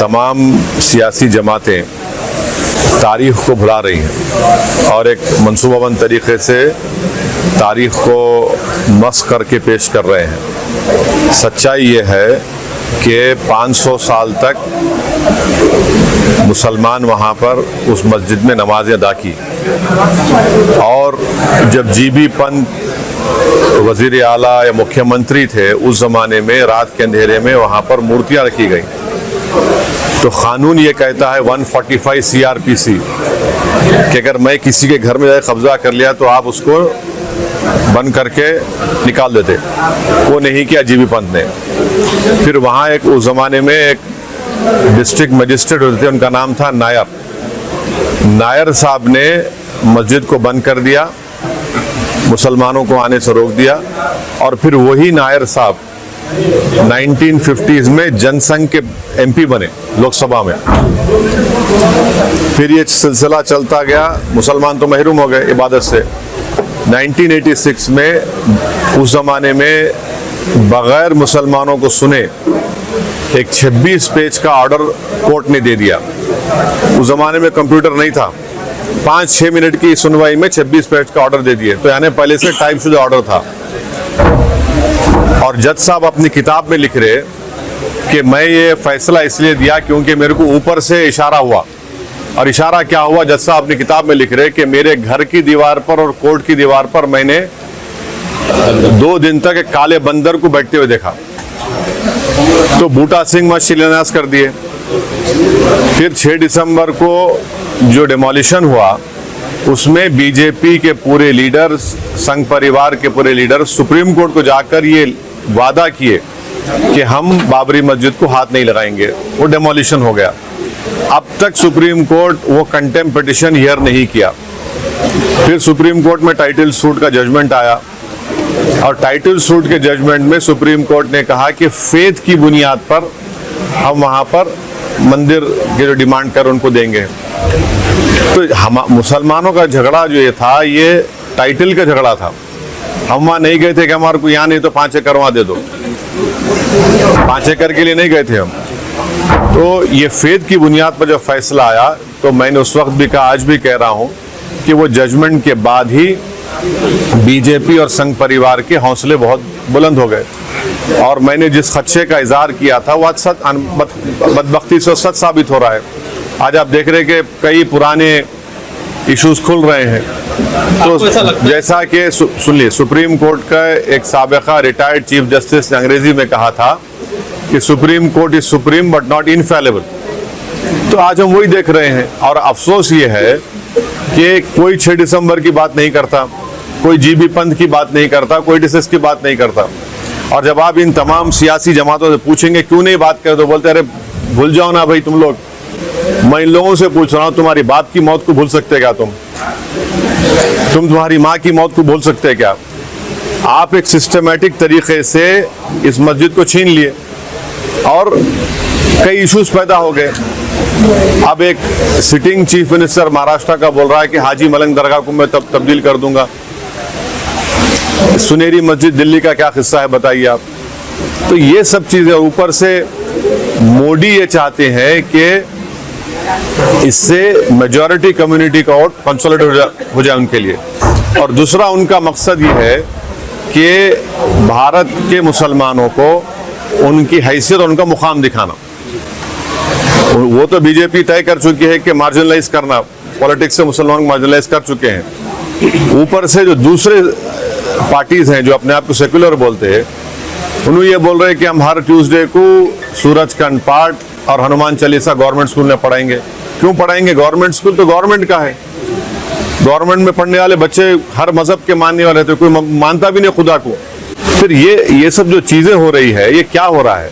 तमाम सियासी जमातें तारीख़ को भुला रही हैं और एक मंसूबाबंद तरीक़े से तारीख़ को मस्ख़ करके पेश कर रहे हैं। सच्चाई ये है कि 500 साल तक मुसलमान वहाँ पर उस मस्जिद में नमाज़ें अदा की और जब जीबी पंत वज़ीर आला या मुख्यमंत्री थे उस ज़माने में रात के अंधेरे में वहाँ पर मूर्तियाँ रखी गई। तो क़ानून ये कहता है 145 CRPC कि अगर मैं किसी के घर में जाकर कब्ज़ा कर लिया तो आप उसको बंद करके निकाल देते। वो नहीं किया जीबी पंत ने। फिर वहाँ एक उस ज़माने में एक डिस्ट्रिक्ट मजिस्ट्रेट होते थे, उनका नाम था नायर। नायर साहब ने मस्जिद को बंद कर दिया, मुसलमानों को आने से रोक दिया और फिर वही नायर साहब 1950s में जनसंघ के MP बने लोकसभा में। फिर ये सिलसिला चलता गया, मुसलमान तो महरूम हो गए इबादत से। 1986 में उस ज़माने में बग़ैर मुसलमानों को सुने एक 26 पेज का ऑर्डर कोर्ट ने दे दिया। उस ज़माने में कंप्यूटर नहीं था, 5-6 मिनट की सुनवाई में 26 पेज का ऑर्डर दे दिए। तो यानी पहले से टाइप शुदा ऑर्डर था। और जज साहब अपनी किताब में लिख रहे कि मैं ये फैसला इसलिए दिया क्योंकि मेरे को ऊपर से इशारा हुआ। और इशारा क्या हुआ? जज साहब अपनी किताब में लिख रहे कि मेरे घर की दीवार पर और कोर्ट की दीवार पर मैंने 2 दिन तक एक काले बंदर को बैठते हुए देखा। तो बूटा सिंह मस्जिद शिलान्यास कर दिए। फिर 6 दिसंबर को जो डेमोलिशन हुआ उसमें बीजेपी के पूरे लीडर, संघ परिवार के पूरे लीडर सुप्रीम कोर्ट को जाकर ये वादा किए कि हम बाबरी मस्जिद को हाथ नहीं लगाएंगे। वो डेमोलिशन हो गया। अब तक सुप्रीम कोर्ट वो कंटेम्प्ट पिटिशन हियर नहीं किया। फिर सुप्रीम कोर्ट में टाइटल सूट का जजमेंट आया और टाइटल सूट के जजमेंट में सुप्रीम कोर्ट ने कहा कि फेथ की बुनियाद पर हम वहाँ पर मंदिर के जो डिमांड कर उनको देंगे। तो हम मुसलमानों का झगड़ा जो ये था, ये टाइटल का झगड़ा था। हम वहाँ नहीं गए थे कि हमारे को यहाँ नहीं तो 5 एकड़ वहाँ दे दो। 5 एकड़ के लिए नहीं गए थे हम। तो ये फेथ की बुनियाद पर जब फैसला आया तो मैंने उस वक्त भी कहा, आज भी कह रहा हूँ कि वो जजमेंट के बाद ही बीजेपी और संघ परिवार के हौसले बहुत बुलंद हो गए। और मैंने जिस खदशे का इजहार किया था वो बदबख्ती से सच साबित हो रहा है। आज आप देख रहे हैं कि कई पुराने इश्यूज खुल रहे हैं। तो जैसा कि सुनिए, सुप्रीम कोर्ट का एक साबिका रिटायर्ड चीफ जस्टिस ने अंग्रेजी में कहा था कि supreme court is supreme but not infallible. तो आज हम वही देख रहे हैं। और अफसोस ये है कि कोई 6 दिसंबर की बात नहीं करता, कोई जीबी पंत की बात नहीं करता, कोई डिसेस की बात नहीं करता। और जब आप इन तमाम सियासी जमातों से पूछेंगे क्यों नहीं बात करते, तो बोलते अरे भूल जाओ ना भाई तुम लोग। मैं इन लोगों से पूछ रहा हूँ, तुम्हारी बाप की मौत को भूल सकते क्या तुम तुम्हारी माँ की मौत को भूल सकते क्या? आप एक सिस्टमेटिक तरीके से इस मस्जिद को छीन लिए और कई इश्यूज पैदा हो गए। अब एक सिटिंग चीफ मिनिस्टर महाराष्ट्र का बोल रहा है कि हाजी मलंग दरगाह को मैं तब्दील कर दूंगा। सुनेरी मस्जिद दिल्ली का क्या किस्सा है बताइए आप। तो ये सब चीजें, ऊपर से मोदी ये चाहते हैं कि इससे मेजॉरिटी कम्युनिटी का वोट कंसोलिडेट हो जाए उनके लिए। और दूसरा उनका मकसद ये है कि भारत के मुसलमानों को उनकी हैसियत और उनका मुकाम दिखाना। वो तो बीजेपी तय कर चुकी है कि मार्जिनलाइज करना, पॉलिटिक्स से मुसलमानों को मार्जिनलाइज कर चुके हैं। ऊपर से जो दूसरे पार्टीज हैं जो अपने आप को सेक्युलर बोलते हैं, उन्होंने ये बोल रहे हैं कि हम हर ट्यूसडे को सूरजखंड पाठ और हनुमान चालीसा गवर्नमेंट स्कूल में पढ़ाएंगे। क्यों पढ़ाएंगे? गवर्नमेंट स्कूल तो गवर्नमेंट का है। गवर्नमेंट में पढ़ने वाले बच्चे हर मजहब के मानने वाले थे, कोई मानता भी नहीं खुदा को। फिर ये सब जो चीजें हो रही है, ये क्या हो रहा है?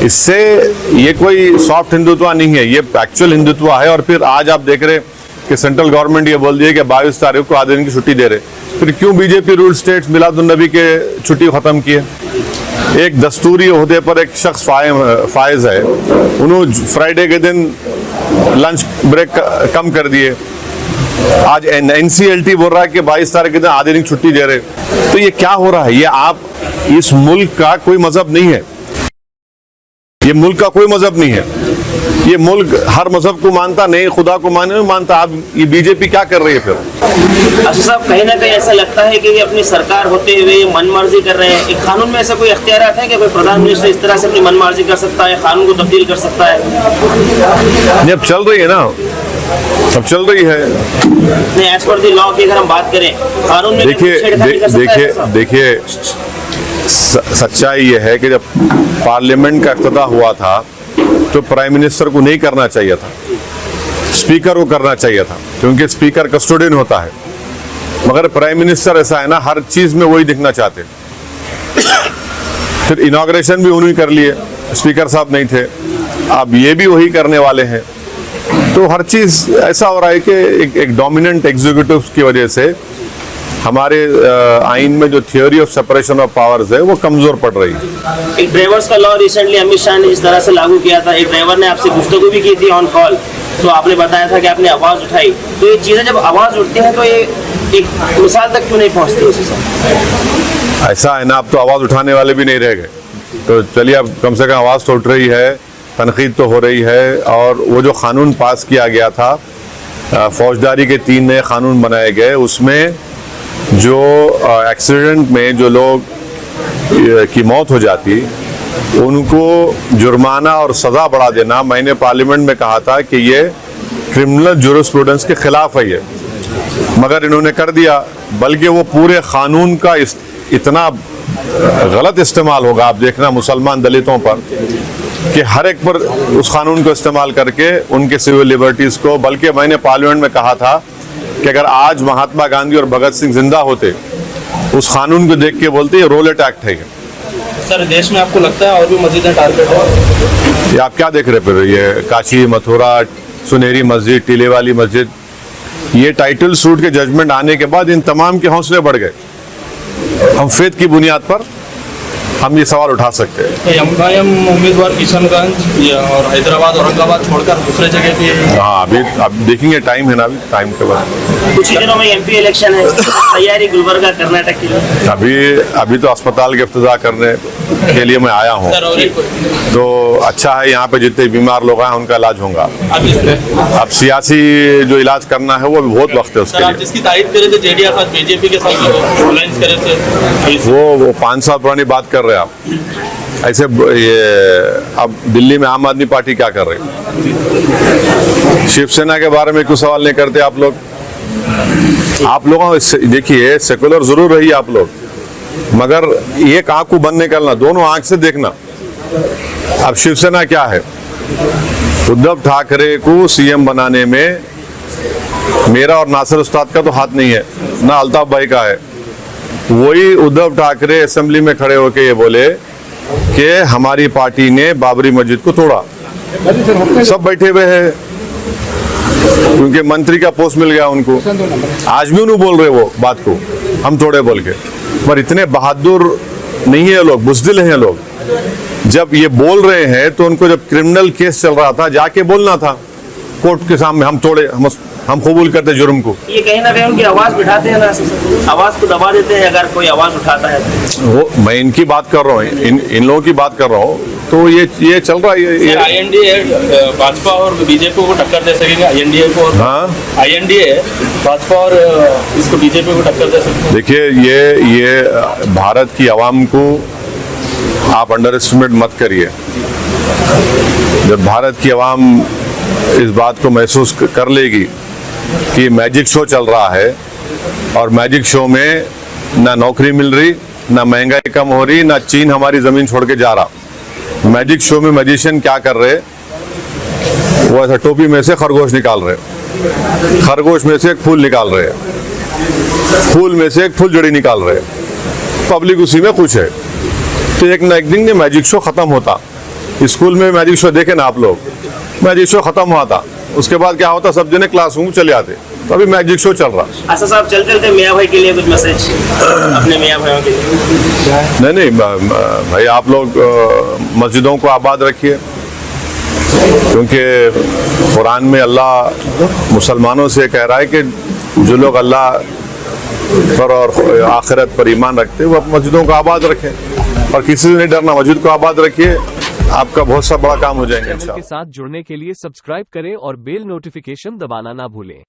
इससे ये कोई सॉफ्ट हिंदुत्व नहीं है, ये एक्चुअल हिंदुत्व है। और फिर आज आप देख रहे कि सेंट्रल गवर्नमेंट ये बोल दिए कि 22 तारीख को आधे दिन की छुट्टी दे रहे। फिर क्यों बीजेपी रूल स्टेट्स मिलादुन्नबी के छुट्टी खत्म किए? एक दस्तूरी ओहदे पर एक शख्स फायज है, उन्होंने फ्राइडे के दिन लंच ब्रेक कम कर दिए। आज NCLT बोल रहा है कि 22 तारीख के दिन आधे दिन छुट्टी दे रहे। तो ये क्या हो रहा है? ये आप, इस मुल्क का कोई मजहब नहीं है, ये मुल्क का कोई मजहब नहीं है। ये मुल्क हर मजहब को मानता नहीं, खुदा को मानता। आप ये बीजेपी क्या कर रही है फिर? असद साहब, कहीं ना कहीं ऐसा लगता है कि ये अपनी सरकार होते हुए मनमर्जी कर रहे हैं। एक कानून में ऐसा कोई इख्तियारात है कि कोई प्रधान मिनिस्टर इस तरह से अपनी मनमर्जी कर सकता है, कानून को तब्दील कर सकता है? ये अब चल रही है ना, अब चल रही है। नहीं, एज पर द लॉ की अगर हम बात करें, कानून में देखिए सच्चाई ये है कि जब पार्लियामेंट का इफ्तिताह हुआ था तो प्राइम मिनिस्टर को नहीं करना चाहिए था, स्पीकर को करना चाहिए था, क्योंकि स्पीकर कस्टोडियन होता है। मगर प्राइम मिनिस्टर ऐसा है ना, हर चीज में वही दिखना चाहते। फिर इनॉग्रेशन भी उन्होंने कर लिए, स्पीकर साहब नहीं थे, अब ये भी वही करने वाले हैं। तो हर चीज ऐसा हो रहा है कि एक डोमिनेंट एग्जीक्यूटिव की वजह से हमारे आइन में जो theory of separation of powers है वो कमजोर पड़ रही है। एक ड्राइवर्स का लॉ रिसेंटली अमित शाह ने इस तरह से लागू किया था। एक ड्राइवर ने आपसे गुफ्तगू भी की थी ऑन कॉल, तो आपने बताया था कि आपने आवाज उठाई। तो ये चीजें जब आवाज उठती हैं तो ये एक मिसाल तक क्यों नहीं पहुंचती उसी से? ऐसा है ना, अब तो आवाज उठाने वाले भी नहीं रह गए। तो चलिए, अब कम से कम आवाज तो उठ रही है, तनकीद तो हो रही है। और वो जो कानून पास किया गया था, फौजदारी के 3 नए कानून बनाए गए, उसमें जो एक्सीडेंट में जो लोग की मौत हो जाती उनको जुर्माना और सज़ा बढ़ा देना, मैंने पार्लियामेंट में कहा था कि ये क्रिमिनल जुरिस्प्रूडेंस के खिलाफ है ये, मगर इन्होंने कर दिया। बल्कि वो पूरे कानून का इतना गलत इस्तेमाल होगा, आप देखना मुसलमान दलितों पर, कि हर एक पर उस कानून को इस्तेमाल करके उनके सिविल लिबर्टीज़ को। बल्कि मैंने पार्लियामेंट में कहा था कि अगर आज महात्मा गांधी और भगत सिंह जिंदा होते, उस कानून को देख के बोलते ये रोलेट एक्ट है। सर, देश में आपको लगता है और भी मस्जिदें टारगेट है? ये आप क्या देख रहे फिर? ये काशी, मथुरा, सुनहरी मस्जिद, टीले वाली मस्जिद, ये टाइटल सूट के जजमेंट आने के बाद इन तमाम के हौसले बढ़ गए। हम फेथ की बुनियाद पर हम ये सवाल उठा सकते हैं। एमआईएम उम्मीदवार किशनगंज और हैदराबाद, औरंगाबाद छोड़कर दूसरे जगह पे? हाँ, अभी देखेंगे, टाइम है ना, अभी टाइम के बाद कुछ ही दिनों में एमपी इलेक्शन है, तैयारी गुलबर्गा कर्नाटक के लिए? अभी तो अस्पताल के इफ्तिताह करने के लिए मैं आया हूँ। तो अच्छा है, यहाँ पे जितने बीमार लोग हैं उनका इलाज होगा। अब सियासी जो इलाज करना है वो भी बहुत वक्त है उसके लिए। जिसकी तारीफ करे थे जेडीएस और बीजेपी के साथ अलायंस करे थे, वो 5 साल पुरानी बात कर रहे हैं आप। ऐसे ये अब दिल्ली में आम आदमी पार्टी क्या कर रही है? शिवसेना के बारे में कुछ सवाल नहीं करते आप लोग। आप लोगों देखिए, सेकुलर जरूर रही आप लोग, मगर एक आंख को बंद नहीं करना, दोनों आंख से देखना। अब शिवसेना क्या है? उद्धव ठाकरे को सीएम बनाने में मेरा और नासिर उस्ताद का तो हाथ नहीं है, ना अल्ताफ भाई का है। वही उद्धव ठाकरे असेंबली में खड़े होकर ये बोले कि हमारी पार्टी ने बाबरी मस्जिद को तोड़ा। सब बैठे हुए हैं क्योंकि मंत्री का पोस्ट मिल गया उनको। आज भी उन्होंने बोल रहे वो बात को, हम तोड़े बोल के। पर इतने बहादुर नहीं है लोग, बुज़दिल हैं लोग। जब ये बोल रहे हैं तो उनको जब क्रिमिनल केस चल रहा था जाके बोलना था कोर्ट के सामने, हम तोड़े, हम कबूल करते जुर्म को। ये कहीं ना कहीं उनकी आवाज बिठाते हैं ना, आवाज को दबा देते हैं अगर कोई आवाज उठाता है तो। वो मैं इनकी बात कर रहा हूँ, इन लोगों की बात कर रहा हूँ। तो ये चल रहा है। ये आईएनडीए भाजपा और बीजेपी को टक्कर दे सकेगा? आईएनडीए को? हाँ, आईएनडीए भाजपा और इसको बीजेपी को टक्कर दे सकेगा? देखिए, ये भारत की आवाम को आप अंडर एस्टिमेट मत करिए। जब भारत की आवाम इस बात को महसूस कर लेगी कि मैजिक शो चल रहा है और मैजिक शो में ना नौकरी मिल रही, ना महंगाई कम हो रही, ना चीन हमारी जमीन छोड़ के जा रहा। मैजिक शो में मैजिशियन क्या कर रहे, वो ऐसा टोपी में से खरगोश निकाल रहे, खरगोश में से एक फूल निकाल रहे, फूल में से एक फुलझड़ी निकाल रहे, पब्लिक उसी में खुश है। तो एक ना एक दिन ये मैजिक शो खत्म होता। स्कूल में मैजिक शो देखे ना आप लोग, मैजिक शो खत्म हुआ था, उसके बाद क्या होता, सब जने क्लासरूम चले आते। तो अभी मैजिक शो चल रहा। असद साहब, चलते चलते मियाँ भाई के लिए कुछ मैसेज अपने मियाँ भाइयों के लिए? नहीं भाई, आप लोग मस्जिदों को आबाद रखिए, क्योंकि कुरान में अल्लाह मुसलमानों से कह रहा है कि जो लोग अल्लाह पर और आखिरत पर ईमान रखते हैं वो मस्जिदों को आबाद रखें और किसी से नहीं डरना। मस्जिद को आबाद रखिए, आपका बहुत सा बड़ा काम हो जाएगा चैनल इंशाल्लाह। के साथ जुड़ने के लिए सब्सक्राइब करें और बेल नोटिफिकेशन दबाना ना भूलें।